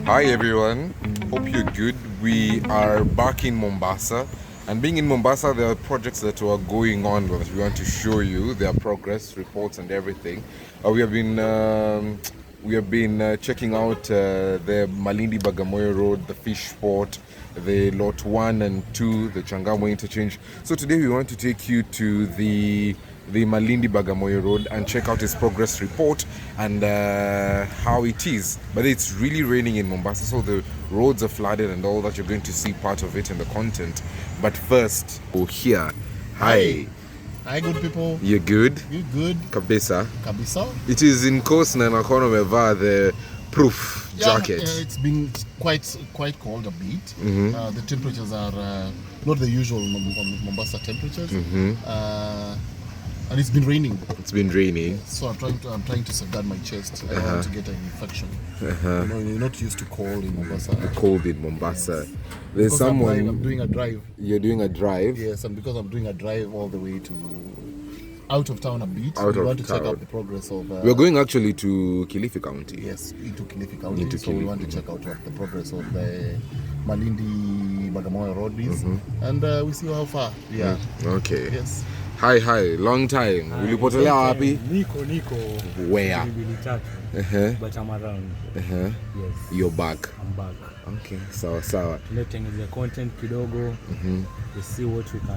Hi everyone, hope you're good. We are back in Mombasa, and being in Mombasa, there are projects that are going on that we want to show you, their progress reports and everything. We have been checking out the Malindi Bagamoyo Road, the fish port, the lot 1 and 2, the Changamwe interchange. So today we want to take you to the Malindi Bagamoyo Road and check out its progress report and how it is. But it's really raining in Mombasa, so the roads are flooded and all that. You're going to see part of it in the content. But first, here. Hi. Hi, good people. You're good? You good? Kabisa. Kabisa. It is in Coastline Transnational the proof jacket. It's been quite cold a bit. The temperatures are not the usual Mombasa temperatures. And it's been raining. It's been raining. So I'm trying to safeguard my chest. I don't want to get an infection. You know, you're not used to cold in Mombasa. Cold in Mombasa. Yes. There's because someone. I'm doing a drive. You're doing a drive? Yes, and because I'm doing a drive all the way to out of town a bit. Out we of want to check town. out the progress of. We're going actually to Kilifi County. Yes, into Kilifi County. Into so we Kilifi. want to check out what the progress of the Malindi Bagamoyo Road is, and we see how far. Yeah. Okay. Yes. Hi, long time. Ulipotelea wapi? Niko. Where? But I'm around. Yes. You're back. I'm back. Okay. Sawa. Tunatengeneza content kidogo. We see what we can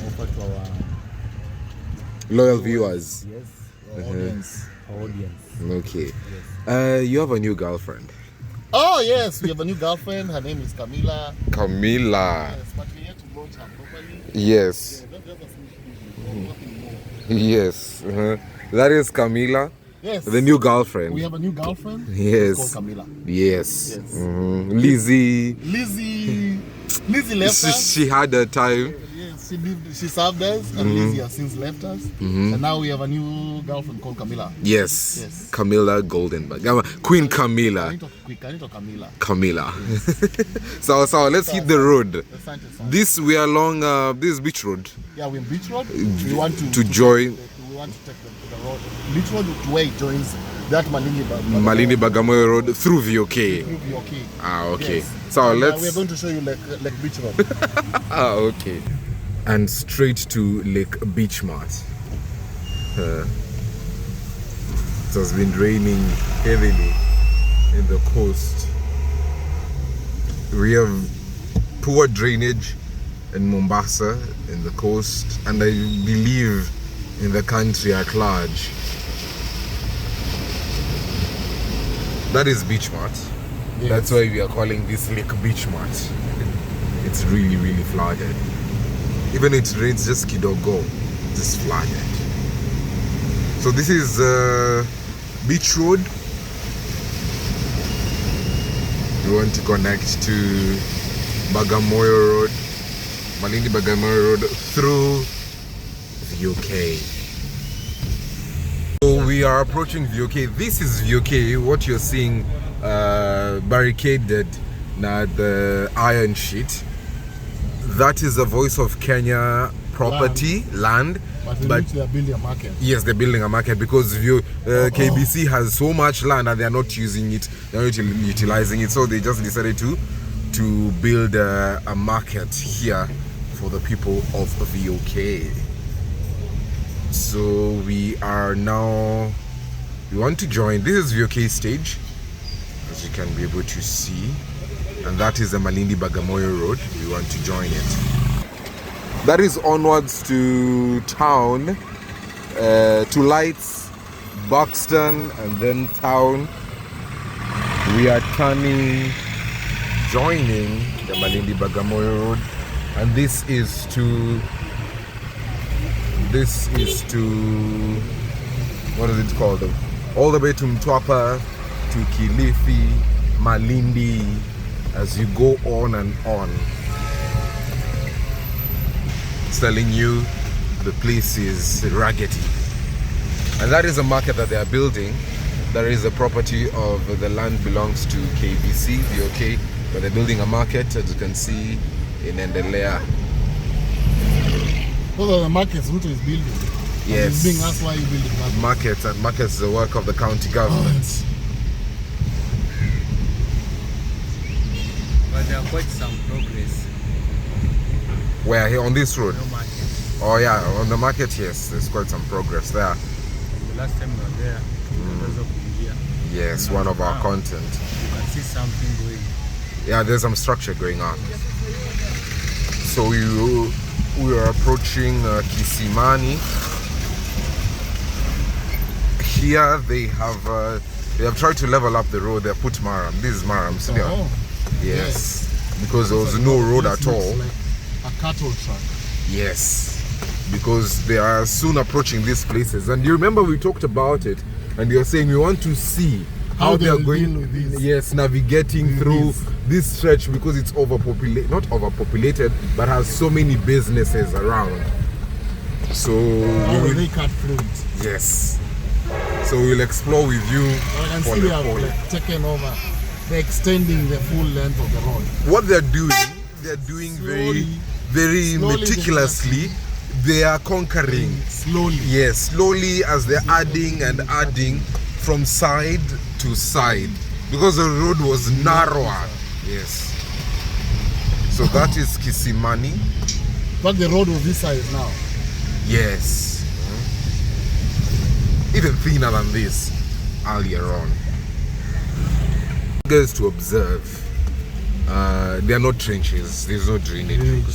offer to our Loyal viewers. yes, Our audience. our audience. Okay. Yes. You have a new girlfriend. Oh yes, we have a new girlfriend. Her name is Camila. Camila. Yes, but we have to launch her properly. Yes. Yeah, that's a sneak peek. Yes. That is Camila, Yes. the new girlfriend. We have a new girlfriend. Yes. It's called Camila. Yes. Yes. Lizzie. Lizzie left us. She had a time. Yes, she served us, and Lizzie has since left us. And now we have a new girlfriend called Camila. Yes. Yes. Camila Goldenberg. Queen Camila. Can you talk Camila? Camila. So let's hit the road. This We are along this beach road. yeah, we're in Beach Road. We want To join We want to take the road. Beach Road to where it joins that Malindi Bagamoyo Road through VOK. Okay. Okay. Yes. So And, let's. we're going to show you like Beach Road. Okay. And straight to Lake Beachmart. It has been raining heavily in the coast. We have poor drainage in Mombasa, in the coast, and I believe in the country at large. That is Beachmart. Yes. That's why we are calling this Lake Beachmart. It's really flooded. Even it rains just kidogo, just flooded. So this is Beach Road. We want to connect to Bagamoyo Road, Malindi Bagamoyo Road through VOK. So we are approaching VOK. This is VOK. What you're seeing barricaded now, the iron sheet. That is the Voice of Kenya property, land. But they are building a market. Yes, they're building a market because KBC has so much land and they're not using it, they're not utilizing it. So they just decided to build a market here for the people of VOK. So we want to join. This is VOK stage, as you can be able to see. And that is the Malindi Bagamoyo Road. We want to join it. That is onwards to town, to Lights, Buxton, and then town. We are joining the Malindi Bagamoyo Road, and this is to what is it called? All the way to Mtwapa, to Kilifi, Malindi, as you go on and on. It's telling you the place is raggedy. And that is a market that they are building. There is a property of the land belongs to KBC, VOK, but they're building a market, as you can see in Endelea. Those are the markets Ruto is building. Yes. He's being asked why you building markets. Markets is the work of the county government. But there are quite some progress. Where here on this road? No market. Oh yeah, on the market, yes, there's quite some progress there. The last time we were there, because of India. Yes, one of our content. You can see something going. Yeah, there's some structure going on. So we are approaching Kisimani. Here they have tried to level up the road. They put Maram. This is Maram still. Oh, Yes, because there was no road at all. Like a cattle truck. Yes, because they are soon approaching these places. And you remember we talked about it, and you're saying we want to see how they are will going. deal with this. Yes, navigating through this stretch because it's overpopulated, not overpopulated, but has so many businesses around. So How will we they will, cut through it? yes. So we'll explore with you. I can for see the they have whole- like taken over. They're extending the full length of the road. What they're doing Slowly, very slowly meticulously. They are conquering. slowly. Yes, slowly as they're adding and adding from side to side because the road was narrower. Yes. So that is Kisimani. But the road was this size now. Yes. Even thinner than this earlier on. Guys, to observe, they are not trenches. There's no drainage.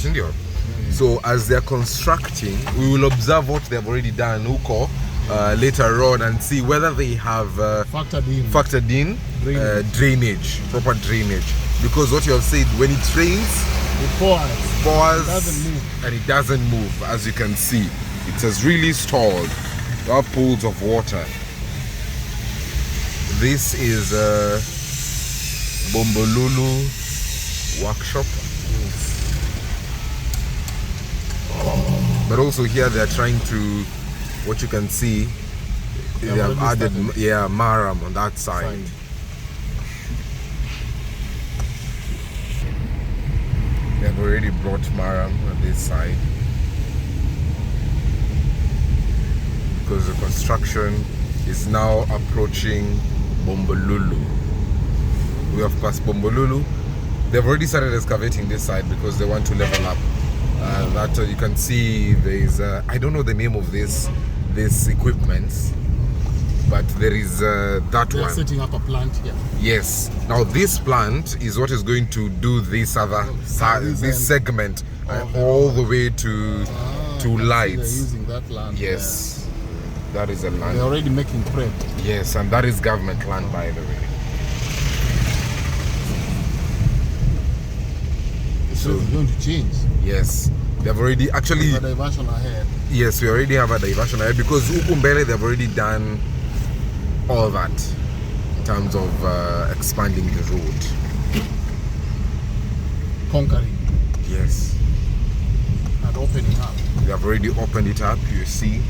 So as they're constructing, we will observe what they've already done, Uko, later on, and see whether they have Factored in. drainage, proper drainage. Because what you have said, when it rains, It pours. It doesn't move. and it doesn't move, as you can see. It has really stalled. There are pools of water. This is Bombolulu workshop. But also here they are trying to, what you can see, they have added Maram on that side. They have already brought Maram on this side. Because the construction is now approaching Bombolulu. We have passed Bombolulu. They've already started excavating this side because they want to level up. That you can see there is I don't know the name of this equipment, but there is that They're one. setting up a plant here. Yes. Now this plant is what is going to do this other this segment all the way to They're lights. using that land. Yes, that is a They're land. already making prep. Yes, and that is government land, by the way. So it's going to change. Yes, they've already actually. The diversion ahead. Yes, we already have a diversion ahead because Ukumbele they've already done all that in terms of expanding the road. Conquering Yes, and opening up. they have already opened it up. You see,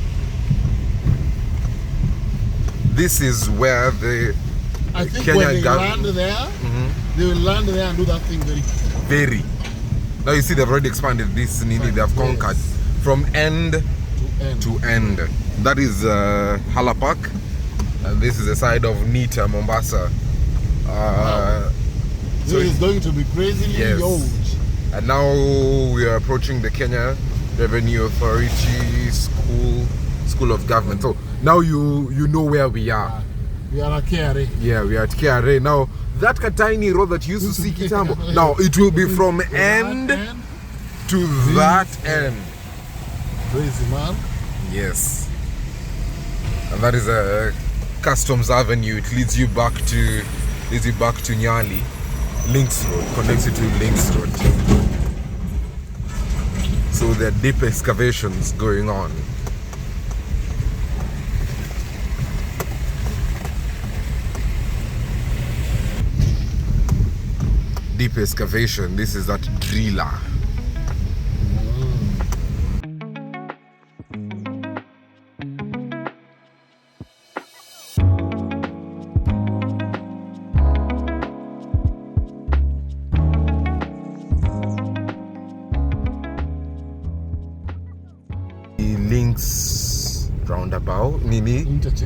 this is where the I think Kenya when they government- land there, they will land there and do that thing very very. Now you see they've already expanded this. Nini, they have conquered from end to end. to end. That is Halapak, and this is the side of Nita, Mombasa. This is going to be crazily Yes. huge. And now we are approaching the Kenya Revenue Authority School of Government. So now you know where we are. We are a KRA. Yeah, we are at KRA. Now that tiny road that you used to see Kitambo, now it will be from end to that end. Crazy man. Yes. And that is a Customs Avenue. It leads you back to Nyali. Links Road, connects you to Links Road. So there are deep excavations going on. Deep excavation. This is that driller. Links roundabout, Nini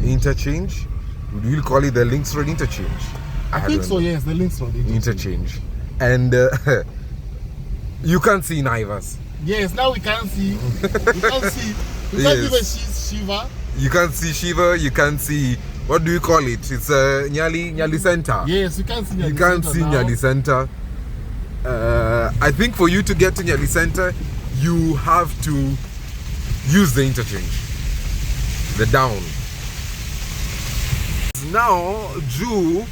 interchange. Would you call it the Links Road interchange? I think so, yes, the Links Road Interchange. and you can't see Naivas. Yes, now we can't see. We can't see. We can't even see Shiva. You can't see Shiva. You can't see, what do you call it? It's Nyali Center. Yes, you can't see Nyali You can't Center see now. Nyali Center. I think for you to get to Nyali Center, you have to use the interchange, the down. Now, the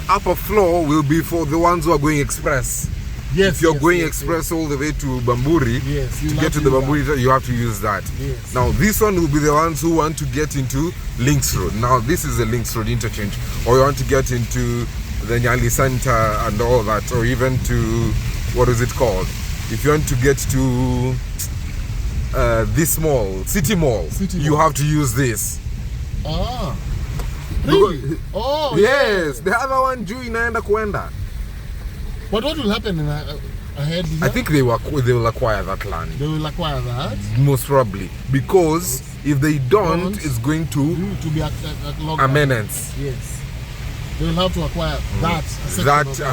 upper floor will be for the ones who are going express. Yes, if you're yes, going yes, express all the way to Bamburi, Yes, to you'll get have to to the use Bamburi, you have to use that. Yes. Now, this one will be the ones who want to get into Links Road. Now, this is the Links Road interchange, or you want to get into the Nyali Center and all that, or even to, what is it called? If you want to get to this mall, City Mall, you have to use this. Ah. Really? Oh, Yes, the other one, juu inaenda kuenda. But what will happen ahead? I think they will acquire that land. They will acquire that. Most probably. Because if they don't, it's going to be a amendments. Yes. They will have to acquire that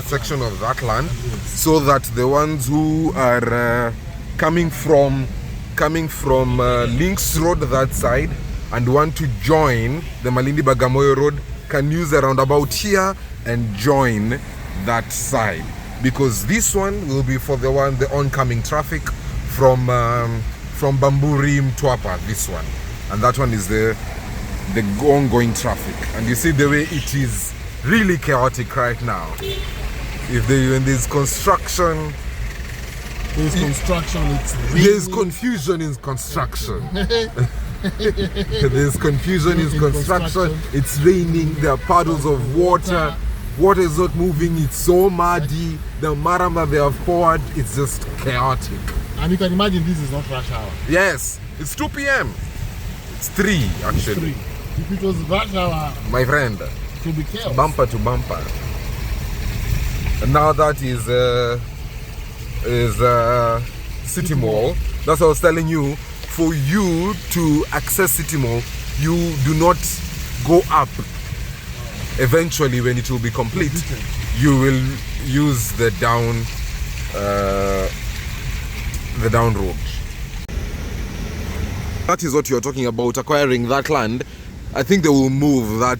section of that land, so that the ones who are coming from Links Road that side and want to join the Malindi Bagamoyo Road can use the roundabout here and join that side, because this one will be for the oncoming traffic from Bamburi Mtwapa, this one, and that one is the ongoing traffic. And you see the way it is really chaotic right now. When there's construction, it's really... there's confusion in construction. There's confusion in construction. It's raining, there are puddles of water. Water is not moving, it's so muddy. The maram that they have poured, it's just chaotic. And you can imagine this is not rush hour. Yes, it's 2 p.m. It's 3 actually. If it was rush hour, my friend, it would be chaos. Bumper to bumper. And now that is City Mall. That's what I was telling you. For you to access City Mall, you do not go up. Eventually, when it will be complete, you will use the down road. That is what you're talking about, acquiring that land. I think they will move that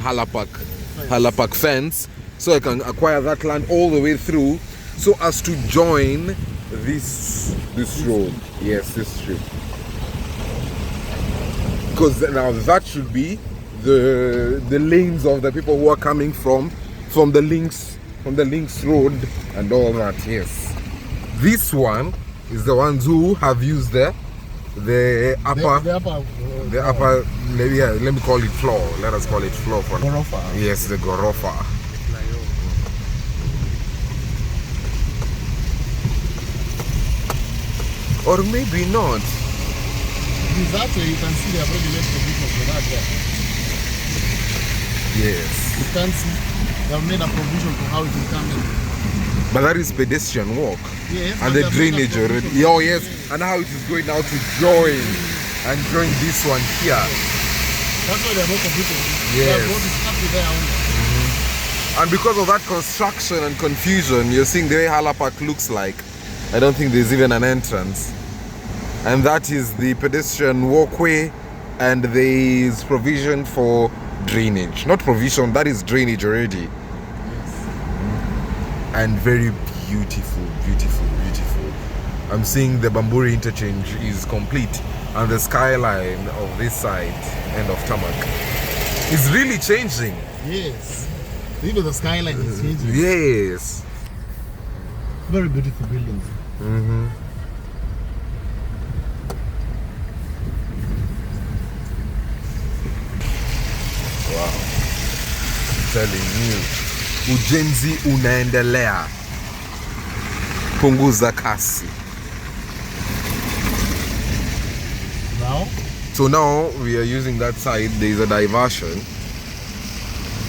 Halapak fence, so I can acquire that land all the way through, so as to join this road. Yes, this street. Because now that should be the lanes of the people who are coming from the links road and all that. Yes, this one is the ones who have used the upper, let me call it floor. Let us call it floor for now. Gorofa. Yes, the Gorofa. Or maybe not. That way you can see they have already left provision for that there. Yes. You can see they have made a provision for how it will come in. But that is pedestrian walk. Yes. And the drainage already. Oh yes. And how it is going now to join this one here. That's why they have no provision. Yes. They have brought it up to there only. And because of that construction and confusion, you're seeing the way Halapak looks like. I don't think there's even an entrance. And that is the pedestrian walkway, and there is provision for drainage. Not provision, that is drainage already. Yes. And very beautiful, beautiful, beautiful. I'm seeing the Bamburi interchange is complete, and the skyline of this side, end of tarmac, is really changing. Yes. Even the skyline is changing. Yes. Very beautiful buildings. Wow. I'm telling you, ujenzi unaendelea. Punguza kasi. So now we are using that side. There is a diversion,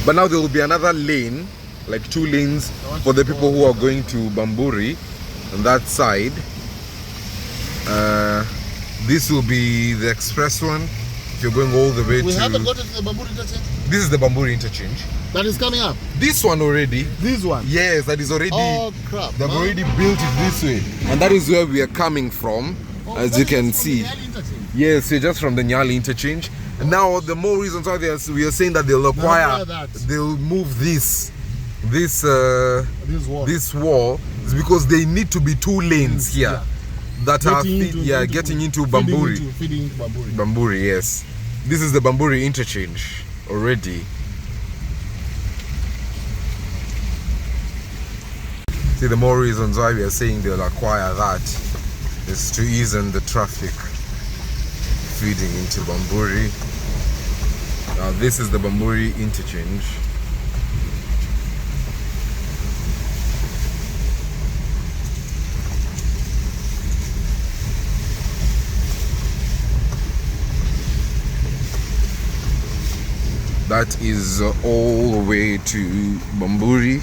but now there will be another lane, like 2 lanes for the people who are going to Bamburi on that side. This will be the express one, If you're going all the way We to... haven't got to the Bamburi interchange. This is the Bamburi interchange. That is coming up. This one already. This one. Yes, that is already... Oh crap. They've already built it this way. And that is where we are coming from, as you can see. Yes, you're just from the Nyali interchange. And now the more reasons why we are saying that they'll acquire, they'll move this wall is because they need to be 2 lanes here that are getting into Bamburi. Feeding into Bamburi. Bamburi, yes. This is the Bamburi interchange already. See, the more reasons why we are saying they'll acquire that is to ease in the traffic feeding into Bamburi. Now this is the Bamburi interchange. That is all the way to Bamburi,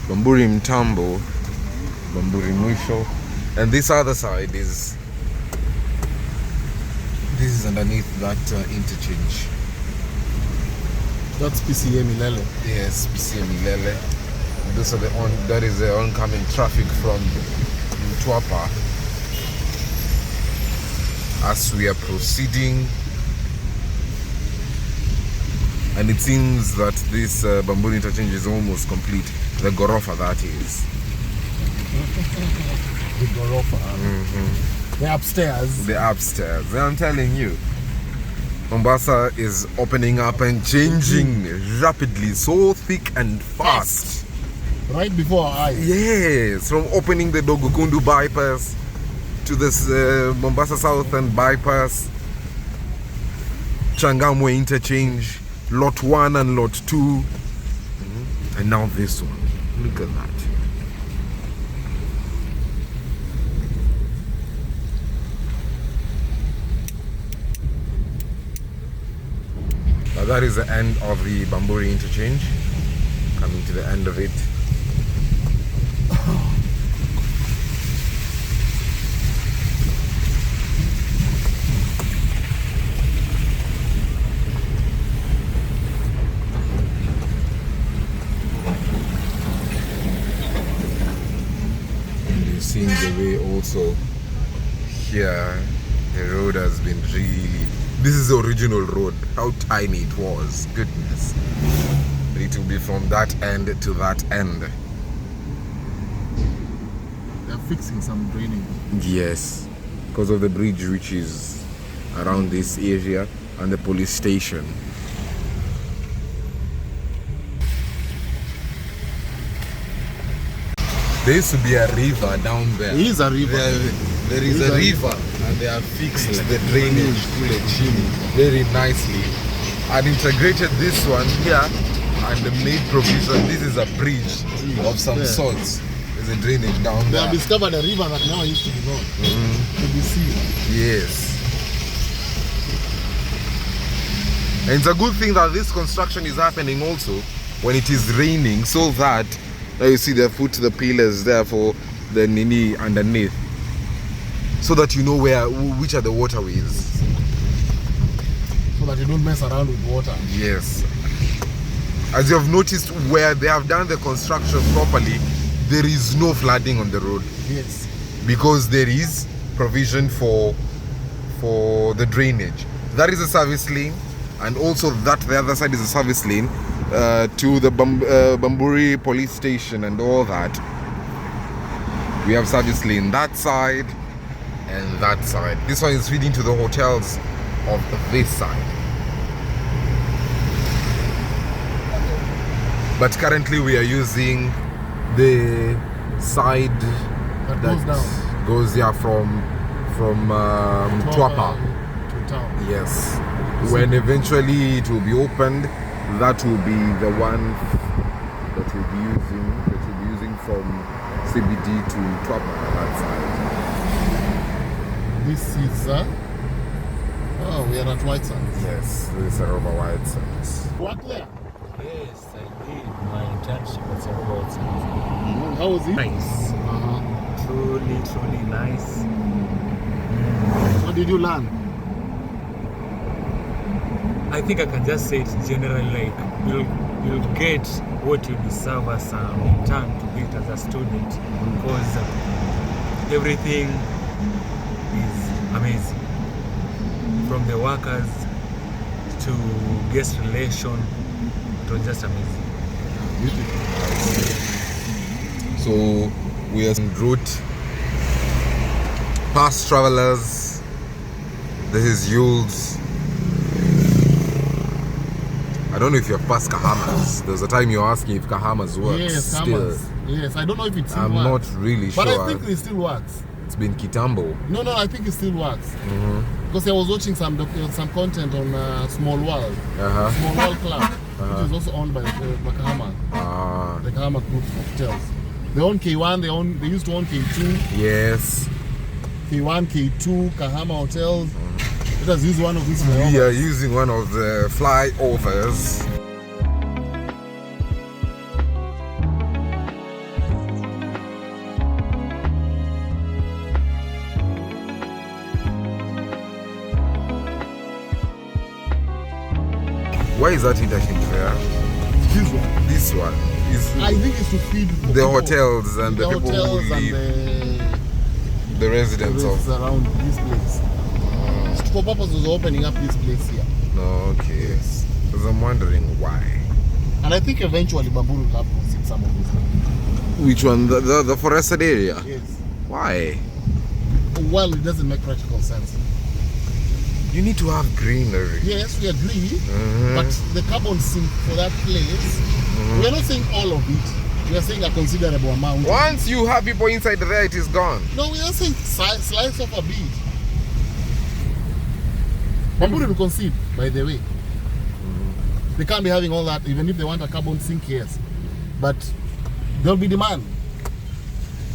Bamburi Mtambo, Bamburi Mwisho, and this other side is underneath that interchange. That's PCA Milele. Yes, PCA Milele. That is the oncoming traffic from Mtwapa as we are proceeding. And it seems that this Bamburi interchange is almost complete. The Gorofa, that is. The Gorofa. The upstairs. The upstairs. I'm telling you. Mombasa is opening up and changing rapidly, so thick and fast. Right before our eyes. Yes, from opening the Dogokundu bypass to this Mombasa Southern bypass, Changamwe interchange, lot 1 and lot 2, and now this one. Look at that. Now that is the end of the Bamburi interchange. Coming to the end of it. Seeing the way also here, the road has been really... This is the original road, how tiny it was, goodness. It will be from that end to that end. They're fixing some draining. Yes, because of the bridge which is around this area and the police station. There used to be a river down there. There is a river. There is a river, and they have fixed the drainage to the chimney very nicely and integrated this one here and made provision. This is a bridge of some sorts. There's a drainage down They there. have discovered a river that now used to be known to be seen. Yes. And it's a good thing that this construction is happening also when it is raining, so that now you see they put the pillars there for the nini underneath, so that you know which are the waterways. So that you don't mess around with water. Yes. As you have noticed, where they have done the construction properly, there is no flooding on the road. Yes. Because there is provision for the drainage. That is a service lane, and also that the other side is a service lane to the Bamburi police station and all that. We have service lane that side and that side. This one is feeding to the hotels of this side. But currently we are using the side that goes there from Mtwapa to town. Yes. When eventually it will be opened, that will be the one that we'll be using from CBD to Mtwapa on that side. This is we are at White Sands. Yes, this is Aruba White Sands. What there? Yes, I did my internship at White Sands. How was it? Nice. Truly nice. What did you learn? I think I can just say it generally, like you'll get what you deserve as a return to it as a student, because everything is amazing, from the workers to guest relation. It was just amazing. Beautiful. So we are en route past travelers. This is Yules. I don't know if you're past Kahamas. There's a time you're asking if Kahamas works. Yes, still. Kahamas. Yes, I don't know if it still I'm works. not really sure. But I think it still works. It's been Kitambo. No, I think it still works. Because I was watching some content on Small World. Small World Club, which is also owned by Kahama. The Kahama group of hotels. They own K1, they used to own K2. Yes. K1, K2, Kahama hotels. Let us use one of these flyovers. We are using one of the flyovers. Why is that interchange there? This one is. I think it's to feed the people. Hotels and the people hotels who live, and the residents of around this place. For purposes of opening up this place here. Okay. Yes. Because I'm wondering why. And I think eventually Bamburi will have to visit some of these. Which one? The forested area? Yes. Why? Well, it doesn't make practical sense. You need to have greenery. Yes, we agree. But the carbon sink for that place, we are not saying all of it. We are saying a considerable amount. Once you have people inside there, it is gone. No, we are saying slice off a bit. Bamburi will concede, by the way. They can't be having all that, even if they want a carbon sink, yes. But there'll be demand.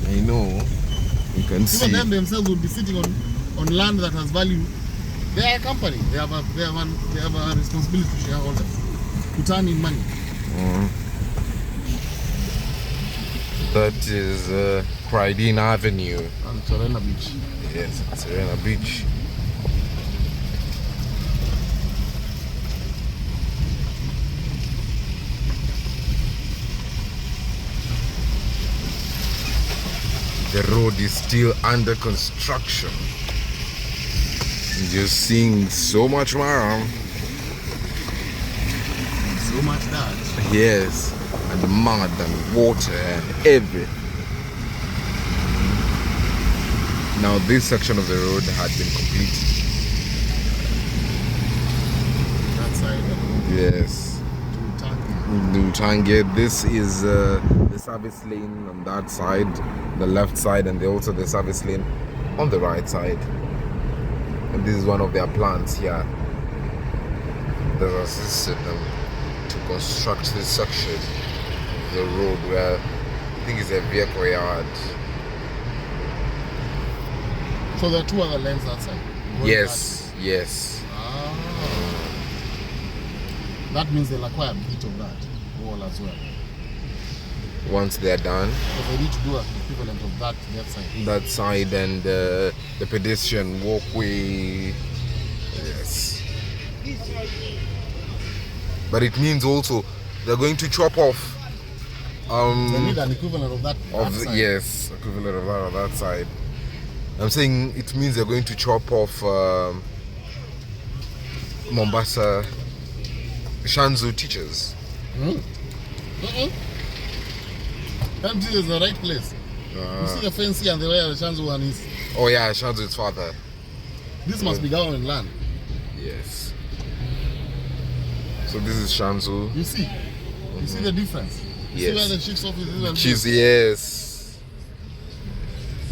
I know. You can see. Even them themselves will be sitting on land that has value. They are a company. They have a responsibility to shareholders to turn in money. That is Cridine Avenue. And Serena Beach. Yes, Serena Beach. The road is still under construction. Just seeing so much more. So much that. Yes, and mud and water and everything. Now this section of the road had been completed. That side. Yes. To Tanga. This is the service lane on that side, the left side, and also the service lane on the right side. And this is one of their plants here that assisted them to construct this section of the road where I think it's a vehicle yard. So there are two other lanes outside? Yes. That means they'll acquire a bit of that wall as well. Once they're done. Because they need to do an equivalent of that side. That side and the pedestrian walkway. Yes. But it means also they're going to chop off. They need an equivalent of that side. Yes, equivalent of that on that side. I'm saying it means they're going to chop off Mombasa Shanzu teachers. Shanzu is the right place. You see the fence here and the way the Shanzu one is. Oh yeah, Shanzu is farther. This must be government land. Yes. So this is Shanzu. You see? You see the difference? You see where the chief's office is? And Chiefs, yes.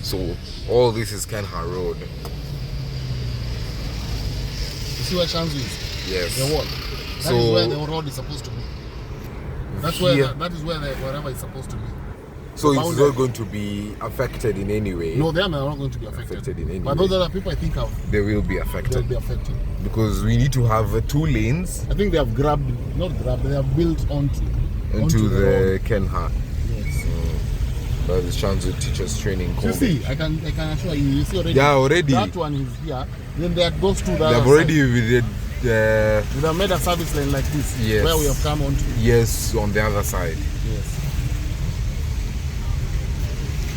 So all this is Kenha Road. You see where Shanzu is? Yes. The wall. That is where the road is supposed to be. That's where that is where wherever it's supposed to be. So it's not going to be affected in any way? No, they are not going to be affected in any but way. those other people, I think, they will be affected. They'll be affected. Because we need to have 2 lanes. I think they have they have built onto the Kenha. Yes. That is Shanzu Teachers Training College. You see, I can assure you, you see already. Yeah, already. That one is here. Then there are those two that They've already Would have made a service lane like this. Yes. Where we have come onto. Yes, on the other side. Yes.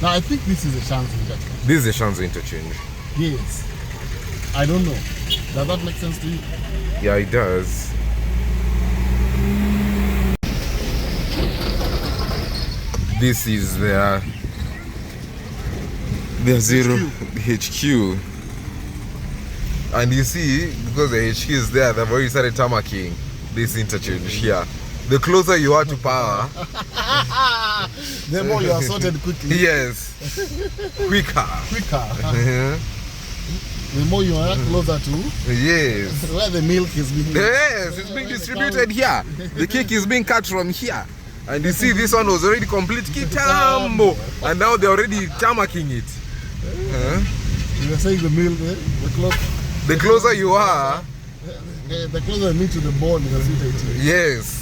Now I think this is a Shanzu interchange. This is a Shanzu interchange. Yes. I don't know. Does that make sense to you? Yeah, it does. This is their zero HQ. And you see, because the HQ is there, they've already started tarmacking this interchange here. The closer you are to power, the more you are sorted quickly. yes, quicker. The more you are closer to Yes. where the milk is being Yes, it's being distributed here. The cake is being cut from here. And you see, this one was already complete kitambo. And now they're already tarmacking it. You are saying the milk, The closer you are, the closer you meet to the bone, the sweeter it is. yes.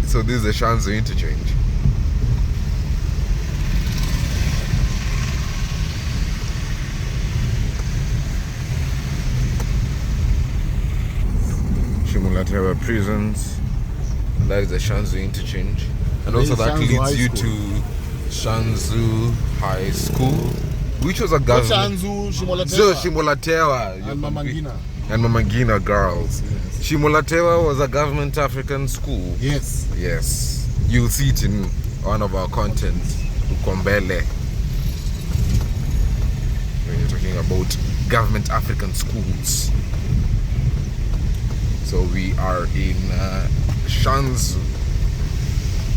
So this is the Shanzu interchange. Shimulatewa prisons. That is the Shanzu interchange. And also that leads you to Shanzu High School, which was a government. Shanzu, Shimulatewa. and Mamangina. And Mamangina girls. Yes. Shimulatewa was a government African school. Yes. Yes. You'll see it in one of our content, Ukombele. When you're talking about government African schools. So we are in Shanzu.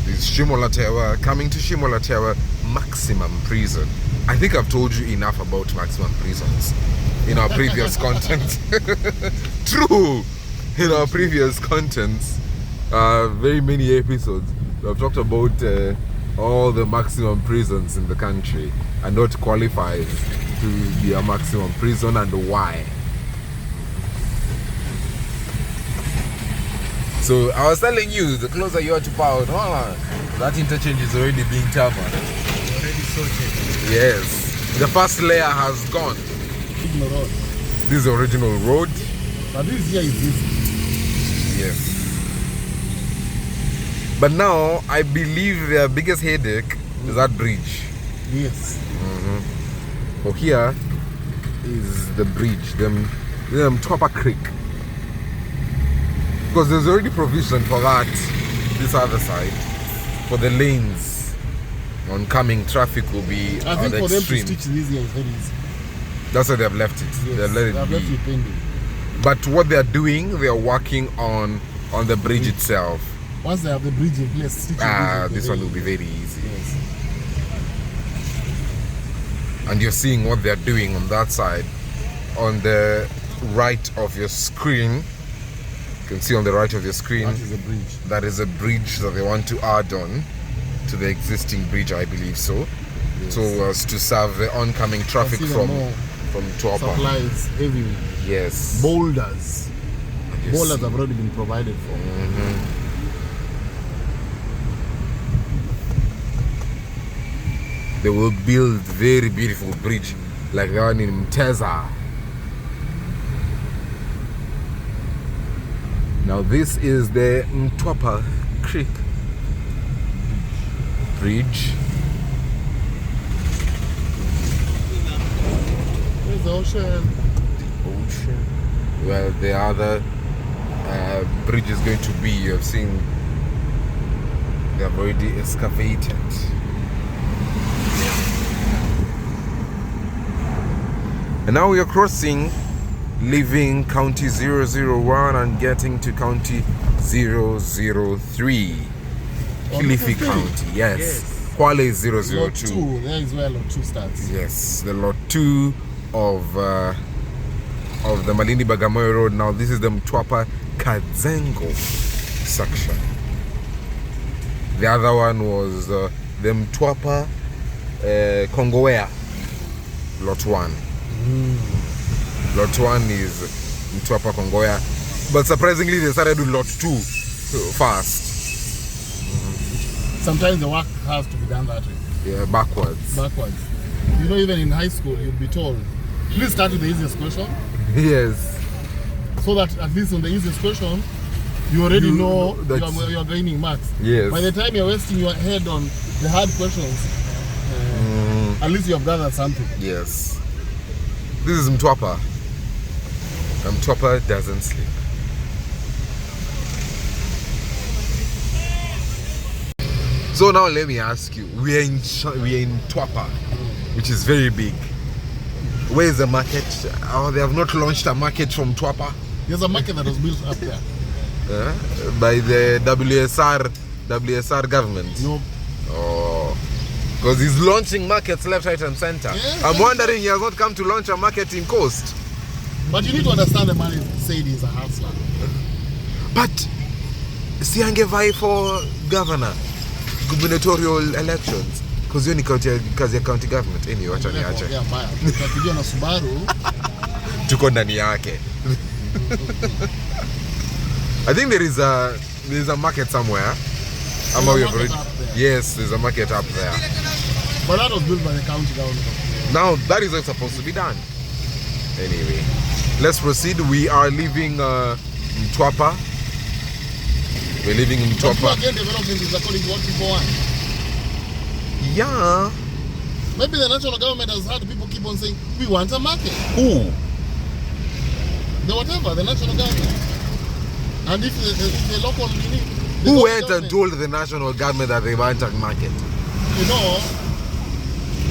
This is Shimulatewa, coming to Shimulatewa Maximum Prison. I think I've told you enough about maximum prisons in our previous content. True! In our previous contents, very many episodes, we've talked about all the maximum prisons in the country and what qualifies to be a maximum prison and why. So I was telling you, the closer you are to power, that interchange is already being tarmacked. Already sorted. Yes. The first layer has gone. Signal road. This is the original road. But this here is this. Yes. But now, I believe their biggest headache is that bridge. Yes. So here is the bridge, the Topper Creek. Because there's already provision for that, this other side, for the lanes. Oncoming traffic will be I think on for them to extreme. stitch this here is very easy. That's why they've left it. Yes, They've let it left be. it pending. But what they're doing, they're working on the bridge itself. Once they have the bridge in place, stitching the bridge This one will be very easy. Yes. And you're seeing what they're doing on that side. On the right of your screen, you can see on the right of your screen, That is a bridge. that is a bridge that they want to add on to the existing bridge, I believe so. Yes. So as to serve the oncoming traffic Consider from more Tuapa. supplies, heavy Yes. boulders. You Boulders see. have already been provided for. They will build very beautiful bridge like the one in Mteza. Now this is the Mtwapa Creek Bridge. There's the ocean. Well, the other bridge is going to be, you have seen, they have already excavated. And now we are crossing, leaving county 001 and getting to county 003. Kilifi County, yes. Kwale is Lot 002. 2, there is where lot 2 starts. Yes, the lot 2 of the Malindi Bagamoyo Road. Now this is the Mtwapa Kadzengo section. The other one was the Mtwapa Kongowea, lot 1. Lot 1 is Mtwapa Kongowea, but surprisingly they started with lot 2 first. Sometimes the work has to be done that way. Yeah, backwards. Backwards. You know, even in high school, you'd be told Please start with the easiest question. Yes. So that at least on the easiest question, you already know you're gaining marks. Yes. By the time you're wasting your head on the hard questions, at least you have gathered something. Yes. This is Mtwapa. And Mtwapa doesn't sleep. So now let me ask you, we are in Mtwapa, which is very big. Where is the market? Oh, they have not launched a market from Mtwapa. There's a market that was built up there. By the WSR government. No. Oh, because he's launching markets left, right, and center. Yes, I'm wondering he has not come to launch a market in Coast. But you need to understand the man said he's a hustler. But Siange vai for governor, gubernatorial elections. Because you're in county government. Anyway, wacha niache. Yeah, mbaya. Tukipigia na Subaru. Tuko ndani yake. I think there's a market somewhere. Yes, there's a market up there. But that was built by the county government. Now that is not supposed to be done. Anyway, let's proceed. We are leaving Mtwapa. We're leaving Mtwapa. Again, development is according to what people want. Yeah. Maybe the national government has had people keep on saying, we want a market. Who? The national government. And if the local who went and told the national government that they want a market? You know,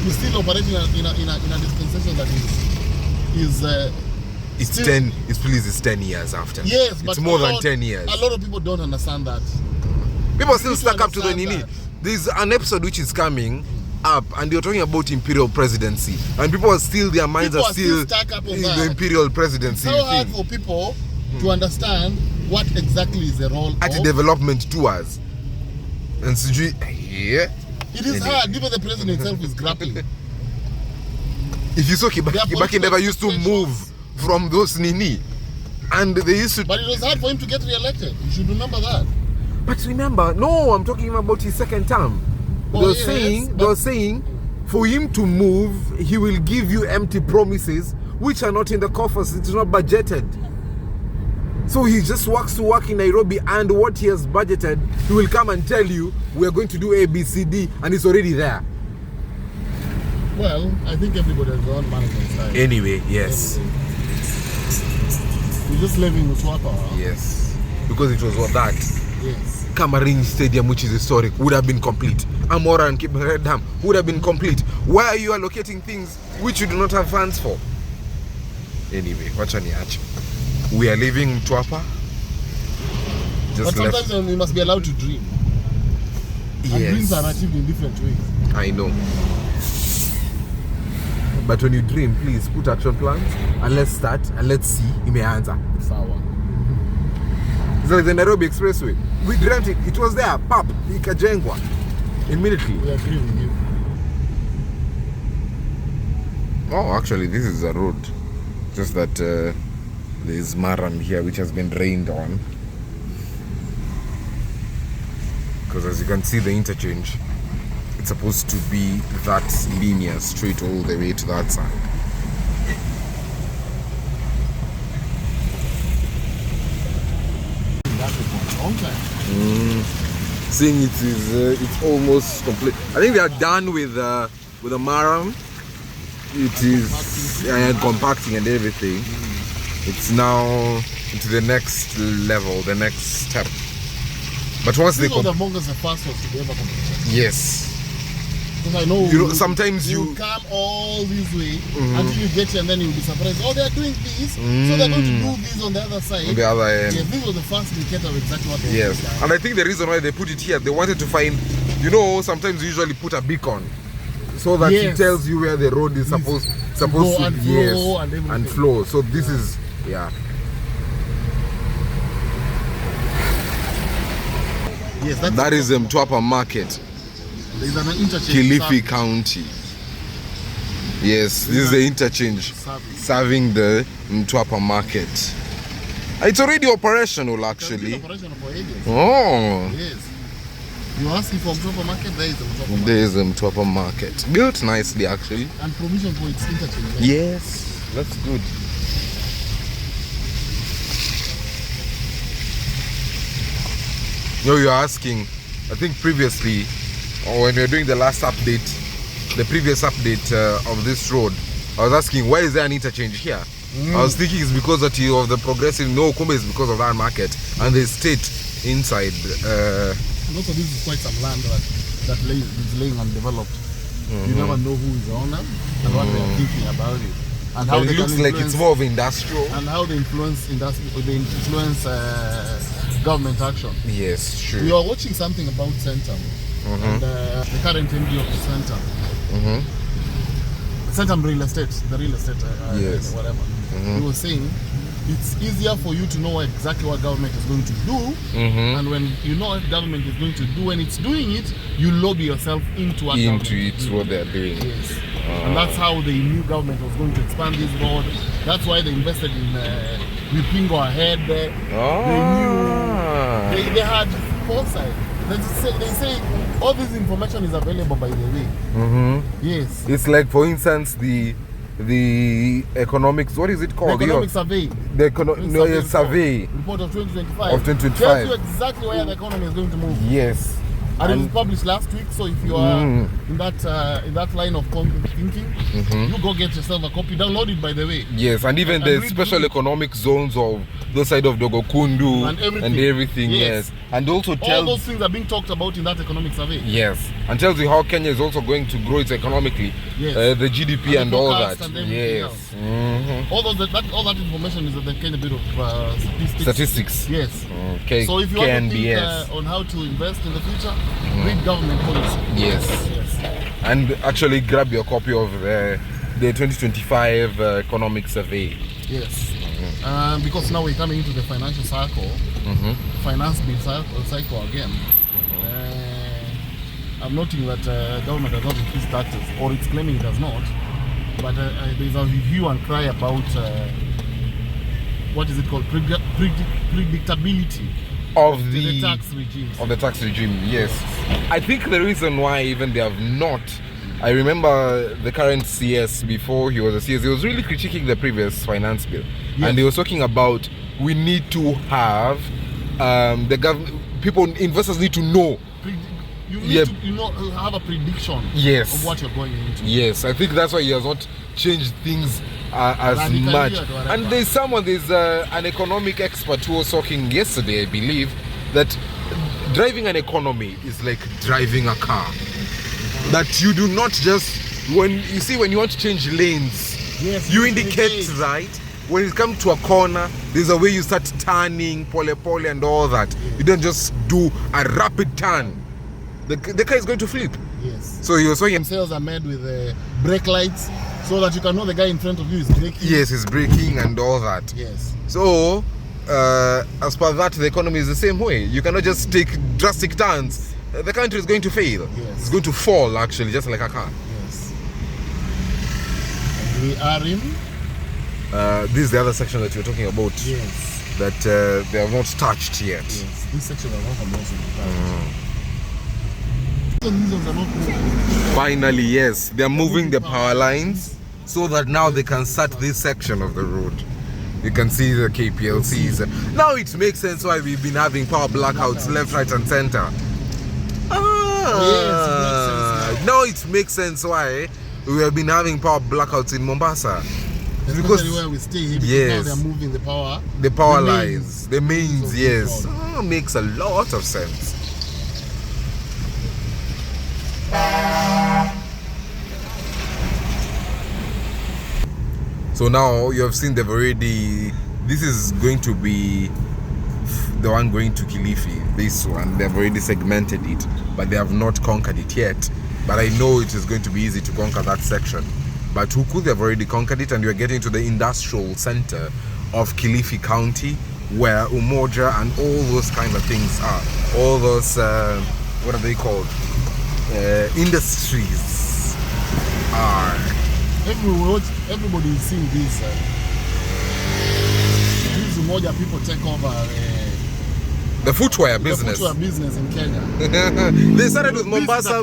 we're still operating in a dispensation that is it's still, 10. It's 10 years after. Yes, but it's more than 10 years. A lot of people don't understand that. People still stuck up to the Nini. There's an episode which is coming up, and you're talking about imperial presidency, and people are still, their minds are still stuck up on in that. the imperial presidency. It's so hard for people to understand what exactly is the role at of development tours. And so yeah, it is hard. Even the president itself is grappling. If you saw Kibaki never used to move from those Nini, and they used to. But it was hard for him to get re-elected. You should remember that. But remember, no, I'm talking about his second term. They were saying, for him to move, he will give you empty promises which are not in the coffers. It's not budgeted. So he just works to work in Nairobi, and what he has budgeted, he will come and tell you, we are going to do A, B, C, D, and it's already there. Well, I think everybody has their own management style. Anyway, yes. We're just living with Mtwapa. Yes. Because it was what that. Yes. Kamarin Stadium, which is historic, would have been complete. Amora and Kibere Dam would have been complete. Why are you allocating things which you do not have funds for? Anyway, wacha niache. We are leaving Mtwapa. But sometimes you must be allowed to dream. Yes. And dreams are achieved in different ways. I know. But when you dream, please put action plans and let's start and let's see. Imeanza. Sawa. It's like the Nairobi Expressway. We dreamt it. It was there. Pap. Ikajengwa. Immediately. We agree with you. Oh, actually, this is a road. Just that there's Maram here, which has been rained on. Because as you can see, the interchange, it's supposed to be that linear straight all the way to that side. Seeing it is, it's almost complete. I think they are done with the Maram. It is compacting and everything. It's now into the next level, the next step. But once they the Mongols the fastest to ever competition. Yes. Because I know, sometimes you come all this way until you get here, and then you'll be surprised. Oh, they're doing this, so they're going to do this on the other side. On the other end. Yeah, this was the first indicator of exactly what they were Yes. doing. And I think the reason why they put it here, they wanted to find, sometimes you usually put a beacon so that it tells you where the road is supposed to go and flow and everything. And flow. So this is Yes, that is the Mtwapa market. There's an interchange. Kilifi County. Yes, this is the interchange serving the Mtwapa market. It's already operational, actually. It's operational for ages. Oh. Yes. You're asking for Mtwapa market, there is the Mtwapa market. There is the Mtwapa market. Built nicely, actually. And provision for its interchange. Right? Yes. That's good. You're asking, I think previously, or when we were doing the last update, the previous update of this road, I was asking, why is there an interchange here? I was thinking it's because of the progressive, no, Kumbe is because of that market and the estate inside. And also this is quite some land that is laying undeveloped. You never know who is the owner and what they are thinking about it. And how it looks like it's more of industrial. And how they influence government action. Yes, true. We are watching something about Centum and the current MD of the Centum. Centum real estate, yes. whatever. He was saying it's easier for you to know exactly what government is going to do, and when you know what government is going to do and it's doing it, you lobby yourself into what they're doing. Yes. And that's how they knew government was going to expand this road. That's why they invested in Wipingo ahead. They knew they had foresight. They say all this information is available, by the way. Yes. It's like, for instance, the economics, what is it called? The economic survey. The survey. Report of 2025. Of 2025. Tells you exactly where the economy is going to move. Yes. And it was published last week, so if you are in that line of thinking, you go get yourself a copy. Download it, by the way. Yes, and even the special economic zones of those side of Dogokundu and everything. Yes. And also all those things are being talked about in that economic survey. Yes, and tells you how Kenya is also going to grow it economically. Yes. The GDP and all that. Yes. All that information is at the Kenya Bureau of Statistics. Yes. Okay. So if you want to think on how to invest in the future, read government policy. Yes. And actually grab your copy of the 2025 economic survey. Yes. Because now we're coming into the financial cycle, finance bill cycle again. I'm noting that government has not increased taxes, or it's claiming it has not. But there's a hue and cry about what is it called? Predictability of the tax regime. Of the tax regime, yes. I think the reason why even they have not, I remember the current CS, before he was a CS, he was really critiquing the previous finance bill. Yes. And he was talking about we need to have the government, investors need to know. You need to have a prediction of what you're going into. Yes, I think that's why he has not changed things as much. And there's an economic expert who was talking yesterday, I believe, that driving an economy is like driving a car. That you do not just, when you want to change lanes, you indicate, right? When it comes to a corner, there's a way you start turning, pole and all that. You don't just do a rapid turn. The car is going to flip. Yes. So he was saying sales are made with brake lights, so that you can know the guy in front of you is braking. Yes, he's braking and all that. Yes. So as per that, the economy is the same way. You cannot just take drastic turns. The country is going to fail. Yes. It's going to fall, actually, just like a car. Yes. And we are in. This is the other section that you're talking about. Yes. That they have not touched yet. Yes. This section is not amazing. Finally, yes, they're moving the power lines so that now they can start this section of the road. You can see the KPLCs. Now it makes sense why we've been having power blackouts left, right, and center. Now it makes sense why we have been having power blackouts in Mombasa. Because where we stay, now they're moving the power lines, the mains, yes. Makes a lot of sense. So now you have seen they've already, this is going to be the one going to Kilifi, this one, they've already segmented it, but they have not conquered it yet. But I know it is going to be easy to conquer that section. But Huku, they've already conquered it, and you're getting to the industrial center of Kilifi County, where Umoja and all those kind of things are. All those, what are they called? Industries are. Everybody is seeing this. These Umoja people take over the footwear business. The footwear business in Kenya. They started with Mombasa,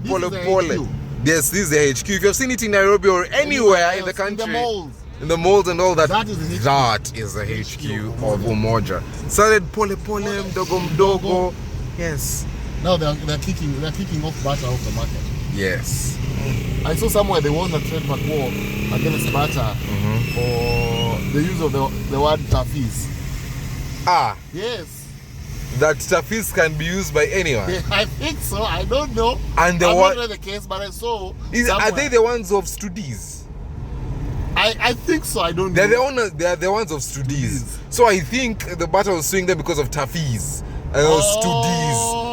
Pole. Yes, this is the HQ. If you've seen it in Nairobi or anywhere in the country, in the malls, in the malls and all that. That is the HQ. That is the HQ of Umoja. Started pole mdogo mdogo. Yes. Now they're kicking off Bata off the market. Yes. I saw somewhere they won a trademark war against Bata for the use of the word tafis. Ah. Yes. That tafis can be used by anyone. I think so. I don't know. And I'm not read the case, but I saw. Are they the ones of Studis? I think so. I don't They're know. They are the ones of Studis. So I think the Bata was suing them because of tafis and Studis.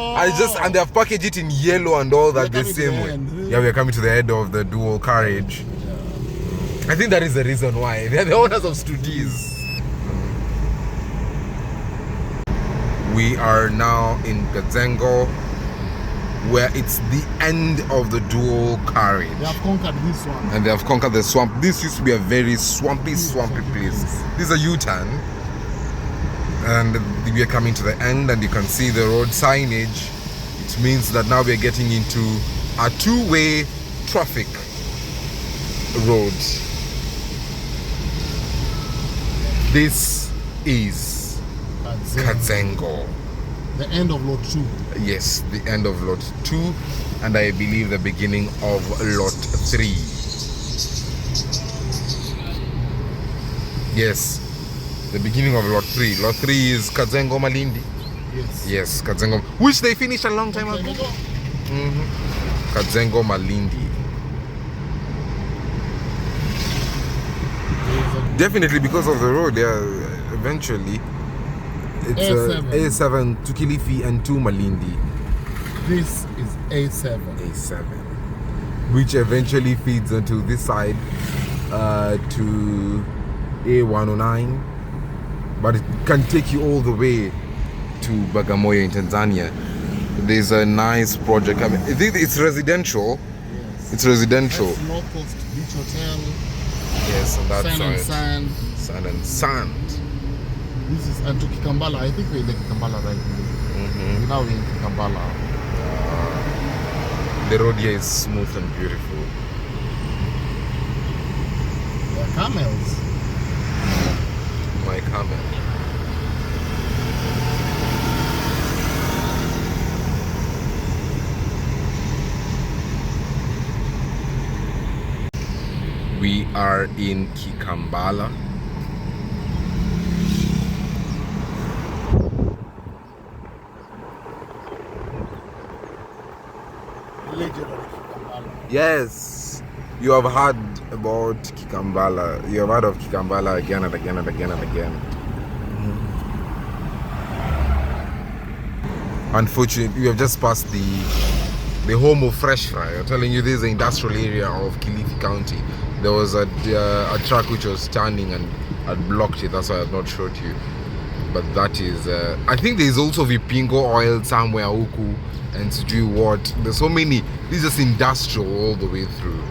And they have packaged it in yellow and all that the same way. Yeah, we are coming to the end of the dual carriage. Yeah. I think that is the reason why. They are the owners of Studis. We are now in Kazengo, where it's the end of the dual carriage. They have conquered this one. And they have conquered the swamp. This used to be a very swampy place. This is a U-turn. And we are coming to the end, and you can see the road signage. It means that now we are getting into a two-way traffic road. This is Kazengo. The end of lot 2. Yes, the end of lot 2, and I believe the beginning of lot 3. Yes, the beginning of lot 3. Lot 3 is Carriageway-Malindi. Yes, Carriageway, which they finished a long time ago. Carriageway-Malindi. Definitely because of the road, yeah, eventually. It's A7 to Kilifi and to Malindi. This is A7. A7. Which eventually feeds onto this side to A109. But it can take you all the way to Bagamoyo in Tanzania. There's a nice project coming. I think it's residential. Yes. It's residential. That's North Coast Beach Hotel. Yes, and that's Sand and sand. Sand and sand. This is and to Kikambala. I think we're in the Kikambala right now. Now we're in Kikambala. The road here is smooth and beautiful. There are camels. My camel. We are in Kikambala. Yes, you have heard about Kikambala. You have heard of Kikambala again and again and again and again. Unfortunately, we have just passed the home of fresh fry. I'm telling you, this is the industrial area of Kilifi County. There was a truck which was standing and had blocked it. That's why I've not showed you. But that is, I think there is also Vipingo oil somewhere, Uku, and to do what. There's so many. This is just industrial all the way through.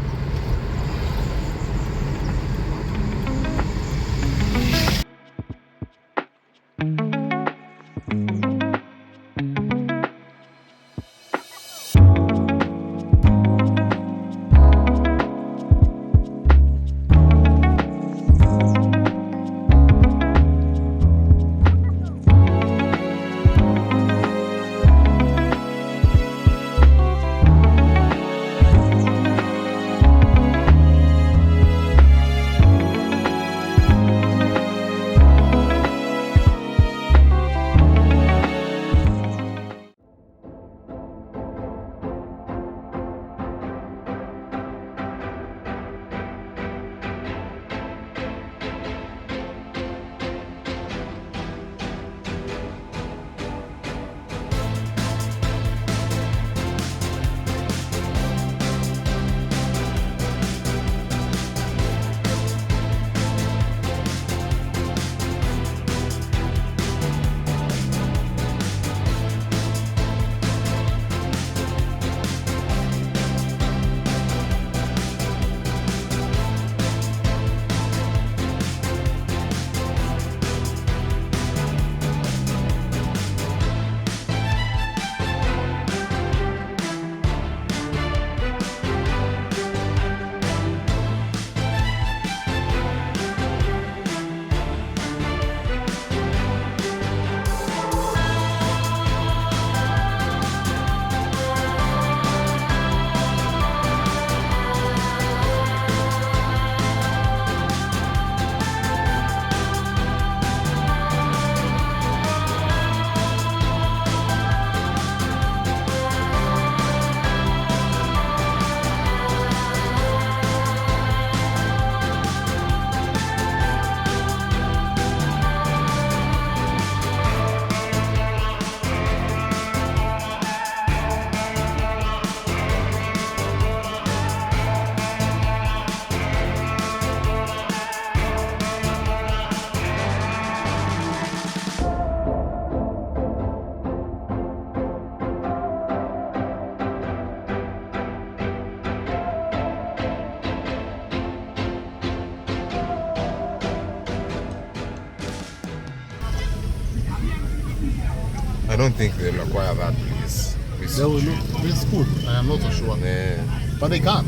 I don't think they'll acquire that place. They will look. This could. I am not so sure. Yeah. But they can.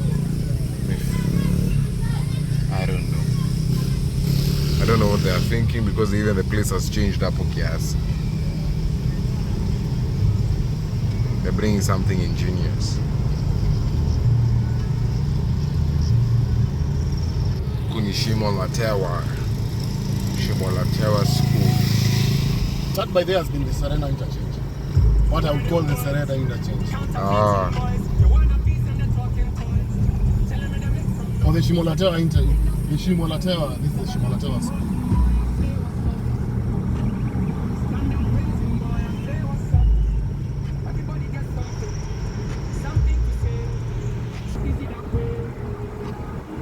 I don't know. I don't know what they are thinking because even the place has changed up. Yes. They're bringing something ingenious. Kuni Shimo Latewa School. That by there has been the Serena interchange. What I would call the Serena interchange. Ah. Or the Shimolatewa interchange. The Shimolatewa, this is the Shimolatewa school.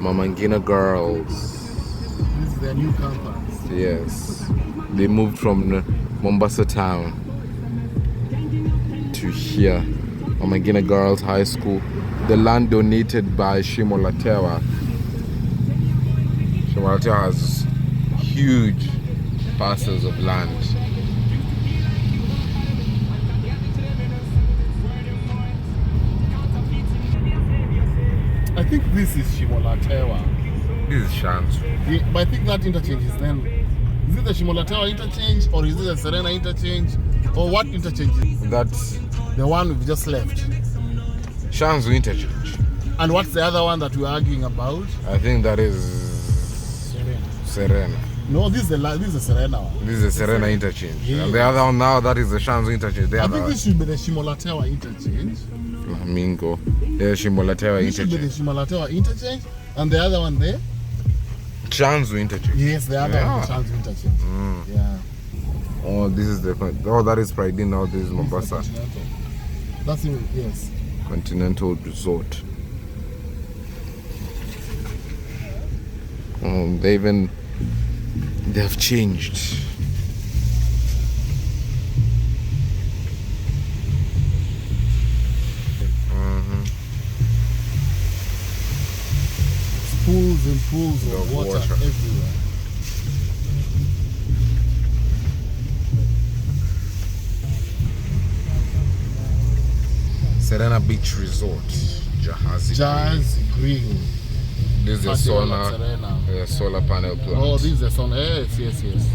Mama Ngina girls. This is their new campus. Yes. They moved from Mombasa town to here. Mama Ngina Girls High School. The land donated by Shimolatewa. Shimolatewa has huge parcels of land. I think this is Shimolatewa. This is Shanzu. But I think that interchange is then. Is it the Shimolatewa interchange or is it the Serena interchange? Or what interchange is it? That's The one we've just left. Shanzu interchange. And what's the other one that we're arguing about? I think that is Serena. No, this is the Serena one. This is the Serena interchange. Yeah. And the other one now, that is the Shanzu interchange. The I other think this should be the Shimolatewa interchange. Flamingo. The Shimolatewa This should be the interchange. Shimolatewa interchange. And the other one there? Shanzu interchange. Yes, the other one, the Shanzu interchange. Yeah. Oh, this is the. Oh, that is Pride. Now this is Mombasa Continental. That's it, yes. Continental Resort. They have changed. Pools and pools of Of water water. everywhere. Serena Beach Resort, Jazz Green. This is the solar panel plant. Oh, this is the solar. Yes, yes, yes.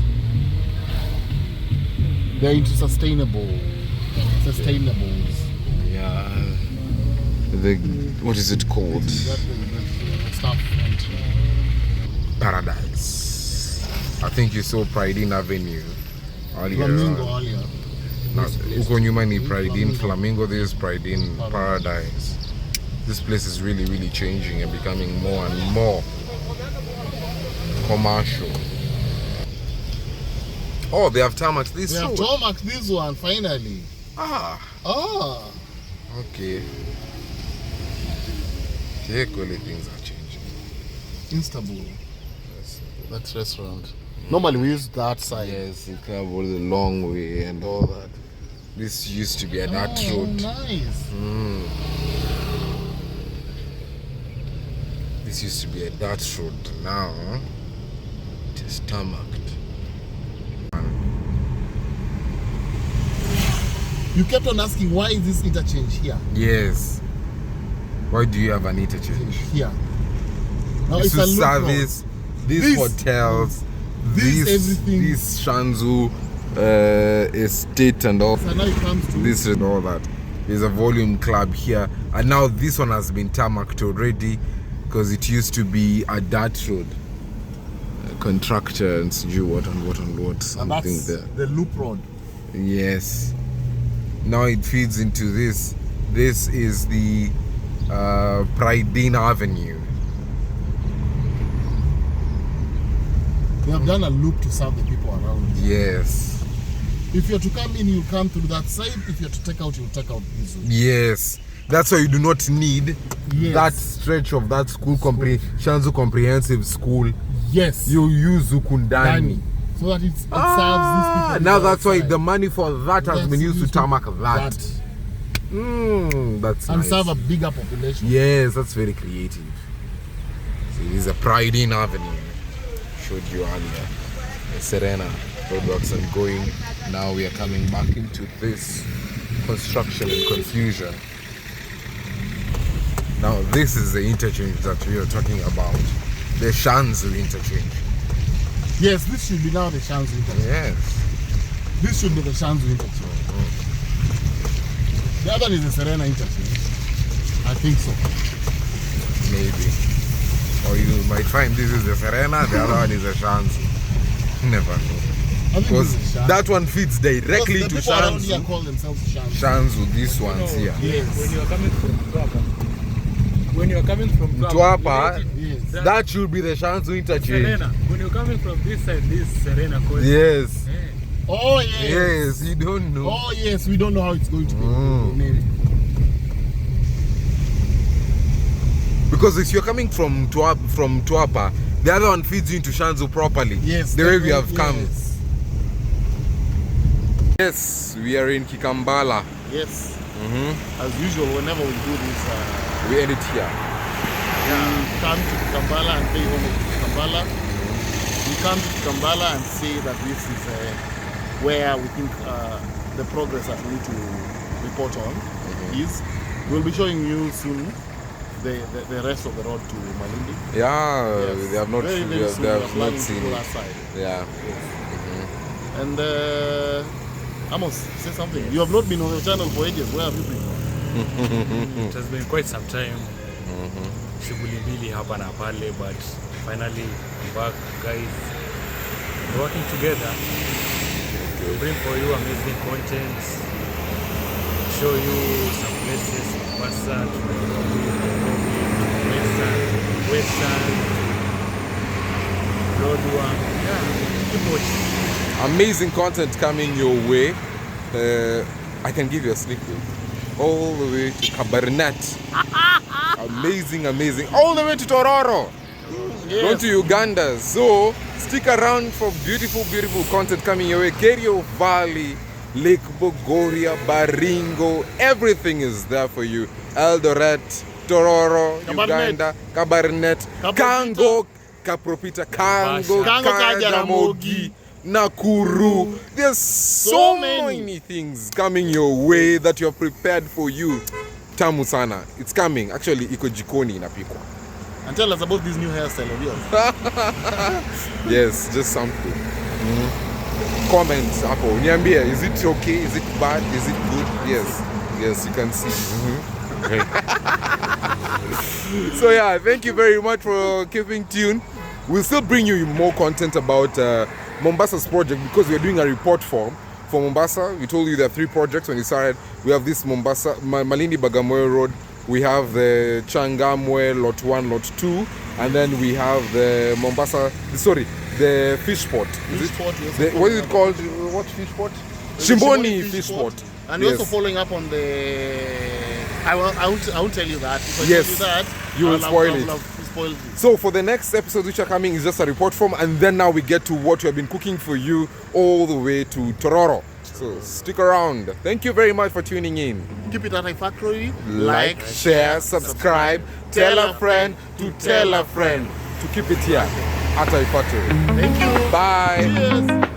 They're into sustainables. Yeah. What is it called? That's the stuff. Paradise. I think you saw Pride in Avenue earlier. Flamingo earlier. Uko nyuma ni Pride in Flamingo. This is Pride in Paradise. This place is really, really changing and becoming more and more commercial. Oh, they have tarmac this They have road. tarmac this one finally. Ah, okay. Equally, things are changing. Istanbul. That restaurant. Normally we use that side. Yes, it traveled the long way and all that. This used to be a dirt road. Nice. This used to be a dirt road. Now it is tarmacked. You kept on asking why is this interchange here? Yes. Why do you have an interchange? Here. Now This it's a is loop road. service, these hotels, this everything. this Shanzu estate and all. So now it comes to This and all that. There's a volume club here, and now this one has been tarmacked already because it used to be a dirt road. A contractor and what and what and what and something that's there. the loop road. Yes. Now it feeds into this. This is the Pridine Avenue. They have done a loop to serve the people around. Yes. If you're to come in, you come through that side. If you're to take out, you'll take out this way. Yes. That's why you do not need that stretch of that school, Shanzu Comprehensive School. Yes. You use Ukundani. So that it serves these people. Now that's why the money for that has been used to tarmac that. That's and nice. serve a bigger population. Yes, that's very creative. So it is a Pride in Avenue. Showed you earlier. Serena. roadworks and going. Now we are coming back into this construction and confusion. Now this is the interchange that we are talking about, the Shanzu interchange. Yes, this should be now the Shanzu interchange. Yes. This should be the Shanzu interchange. The other one is the Serena interchange. I think so. Maybe. Or you might find this is the Serena, the other one is the Shanzu. Never know. Because that one feeds directly to Shanzu. Call themselves Shanzu. Shanzu, these ones here. Yes. When you are coming from Tuapa, Tuapa, Yes. that should be the Shanzu interchange. Serena. When you're coming from this side, this Serena coast. Yes. Oh yes. Yes, you don't know. Oh yes, we don't know how it's going to be. Because if you're coming from Tuapa, the other one feeds you into Shanzu properly. Yes. The way we have come. Yes. Yes, we are in Kikambala. Yes. As usual, whenever we do this, We end it here. we come to Kambala and pay homage to Kambala. We come to Kambala and say that this is where we think the progress that we need to report on is. We'll be showing you soon the rest of the road to Malindi. Yeah, Yes. they have not, Very, very soon they we are have not planning to seen go it. that side. Yeah. And Amos, say something. You have not been on the channel for ages. Where have you been? It has been quite some time. Shughuli mbili hapa na pale, but finally I'm back, guys. We're working together to bring for you amazing content, show you some places in Mombasa, to Western, Lodwar. Yeah, keep watching. Amazing content coming your way. I can give you a sneak peek. All the way to Kabarnet. Amazing. All the way to Tororo. Going to Uganda. So stick around for beautiful content coming your way. Kerio Valley, Lake Bogoria, Baringo, everything is there for you. Eldoret, Tororo, Uganda, Kabarnet, Kango, Kapropita, Kango, Karamogi, Nakuru. There's so many things coming your way that you're prepared for you. Tamu sana. It's coming. Actually, iko jikoni inapikwa. And tell us about this new hairstyle of yours. Yes, just something. Comments hapo. Niambie, is it okay? Is it bad? Is it good? Yes, you can see. So yeah, thank you very much for keeping tuned. We'll still bring you more content about Mombasa's project because we're doing a report form for Mombasa. We told you there are 3 projects when we started. We have this Malindi Bagamoyo Road. We have the Changamwe Lot 1, Lot 2, and then we have the the fish port. What is it called? What fish port? Shimboni fish port. And we're also following up on the. I won't tell you that. If I tell you that, you will spoil it. Spoil it. So for the next episodes which are coming is just a report form, and then now we get to what we have been cooking for you all the way to Tororo. So stick around. Thank you very much for tuning in. Keep it at iFactory. Like, share, subscribe, tell a friend to tell a friend to keep it here at iFactory. Thank you. Bye. Cheers.